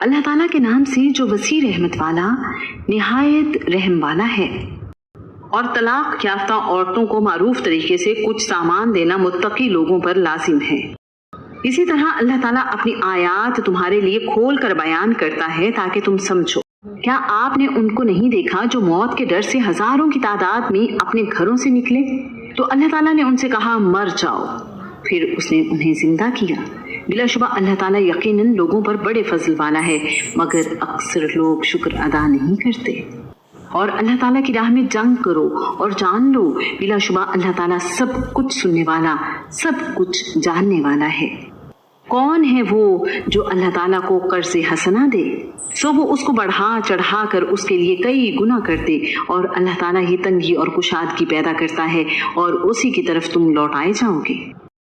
اللہ تعالیٰ کے نام سے جو وسیع رحمت والا نہایت رحم والا ہے۔ اور طلاق یافتہ عورتوں کو معروف طریقے سے کچھ سامان دینا متقی لوگوں پر لازم ہے۔ اسی طرح اللہ تعالیٰ اپنی آیات تمہارے لیے کھول کر بیان کرتا ہے تاکہ تم سمجھو۔ کیا آپ نے ان کو نہیں دیکھا جو موت کے ڈر سے ہزاروں کی تعداد میں اپنے گھروں سے نکلے؟ تو اللہ تعالیٰ نے ان سے کہا مر جاؤ، پھر اس نے انہیں زندہ کیا۔ بلا شبہ اللہ تعالیٰ یقیناً لوگوں پر بڑے فضل والا ہے، مگر اکثر لوگ شکر ادا نہیں کرتے۔ اور اللہ تعالیٰ کی راہ میں جنگ کرو اور جان لو بلا شبہ اللہ تعالیٰ سب کچھ سننے والا، سب کچھ جاننے والا ہے۔ کون ہے وہ جو اللہ تعالیٰ کو قرض حسنہ دے سو وہ اس کو بڑھا چڑھا کر اس کے لیے کئی گنا کر دے، اور اللہ تعالیٰ ہی تنگی اور کشادگی پیدا کرتا ہے اور اسی کی طرف تم لوٹائے جاؤ گے۔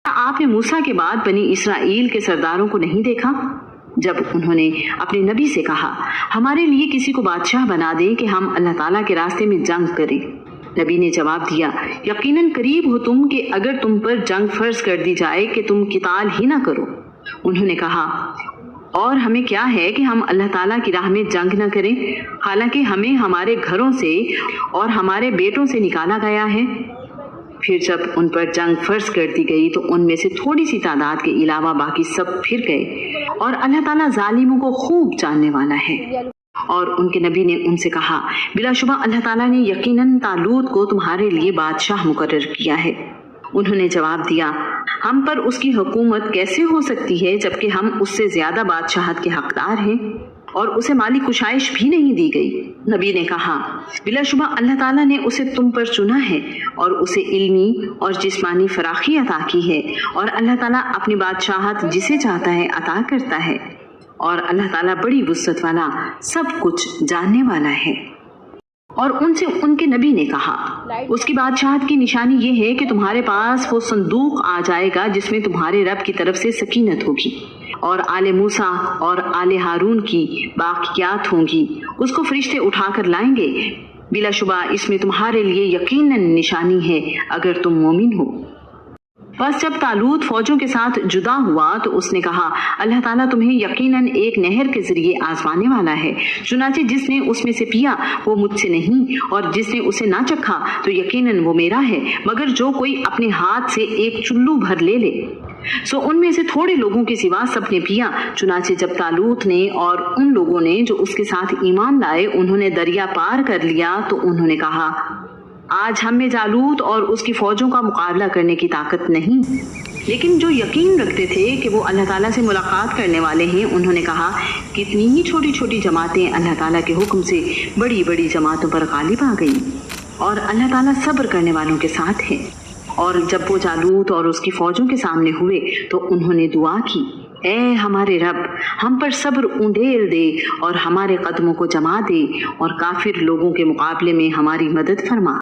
آپ نے موسیٰ کے بعد بنی اسرائیل کے سرداروں کو نہیں دیکھا جب انہوں نے اپنے نبی سے کہا ہمارے لیے کسی کو بادشاہ بنا دیں کہ ہم اللہ تعالیٰ کے راستے میں جنگ کریں؟ نبی نے جواب دیا یقیناً قریب ہو تم کہ اگر تم پر جنگ فرض کر دی جائے کہ تم قتال ہی نہ کرو۔ انہوں نے کہا اور ہمیں کیا ہے کہ ہم اللہ تعالیٰ کی راہ میں جنگ نہ کریں، حالانکہ ہمیں ہمارے گھروں سے اور ہمارے بیٹوں سے نکالا گیا ہے۔ پھر جب ان پر جنگ فرض کر دی گئی تو ان میں سے تھوڑی سی تعداد کے علاوہ باقی سب پھر گئے، اور اللہ تعالیٰ ظالموں کو خوب جاننے والا ہے۔ اور ان کے نبی نے ان سے کہا بلا شبہ اللہ تعالیٰ نے یقیناً طالوت کو تمہارے لیے بادشاہ مقرر کیا ہے۔ انہوں نے جواب دیا ہم پر اس کی حکومت کیسے ہو سکتی ہے جبکہ ہم اس سے زیادہ بادشاہت کے حقدار ہیں، اور اسے مالی کشائش بھی نہیں دی گئی۔ نبی نے کہا بلا شبہ اللہ تعالیٰ نے اسے تم پر چنا ہے اور اسے علمی اور جسمانی فراخی عطا کی ہے، اور اللہ تعالیٰ اپنی بادشاہت جسے چاہتا ہے عطا کرتا ہے، اور اللہ تعالیٰ بڑی وسعت والا سب کچھ جاننے والا ہے۔ اور ان سے ان کے نبی نے کہا اس کی بادشاہت کی نشانی یہ ہے کہ تمہارے پاس وہ صندوق آ جائے گا جس میں تمہارے رب کی طرف سے سکینت ہوگی، اور آل موسیٰ اور آل ہارون کی باقیات ہوں گی، اس کو فرشتے اٹھا کر لائیں گے۔ بلا شبہ اس میں تمہارے لیے یقیناً نشانی ہے اگر تم مومن ہو۔ بس جب طالوت فوجوں کے ساتھ جدا ہوا تو اس نے کہا اللہ تعالیٰ تمہیں یقیناً ایک نہر کے ذریعے آزمانے والا ہے، چنانچہ جس نے اس میں سے پیا وہ مجھ سے نہیں، اور جس نے اسے نہ چکھا تو یقیناً وہ میرا ہے، مگر جو کوئی اپنے ہاتھ سے ایک چلو بھر لے لے۔ سو ان میں سے تھوڑے لوگوں کے سوا سب نے پیا۔ چنانچہ جب طالوت نے اور ان لوگوں نے جو اس کے ساتھ ایمان لائے انہوں نے دریا پار کر لیا تو انہوں نے کہا آج ہم میں جالوت اور اس کی فوجوں کا مقابلہ کرنے کی طاقت نہیں۔ لیکن جو یقین رکھتے تھے کہ وہ اللہ تعالیٰ سے ملاقات کرنے والے ہیں انہوں نے کہا کتنی ہی چھوٹی چھوٹی جماعتیں اللہ تعالیٰ کے حکم سے بڑی بڑی جماعتوں پر غالب آ گئیں، اور اللہ تعالیٰ صبر کرنے والوں کے ساتھ ہے۔ اور جب وہ جالوت اور اس کی فوجوں کے سامنے ہوئے تو انہوں نے دعا کی اے ہمارے رب ہم پر صبر اونڈیل دے اور ہمارے قدموں کو جما دے اور کافر لوگوں کے مقابلے میں ہماری مدد فرما۔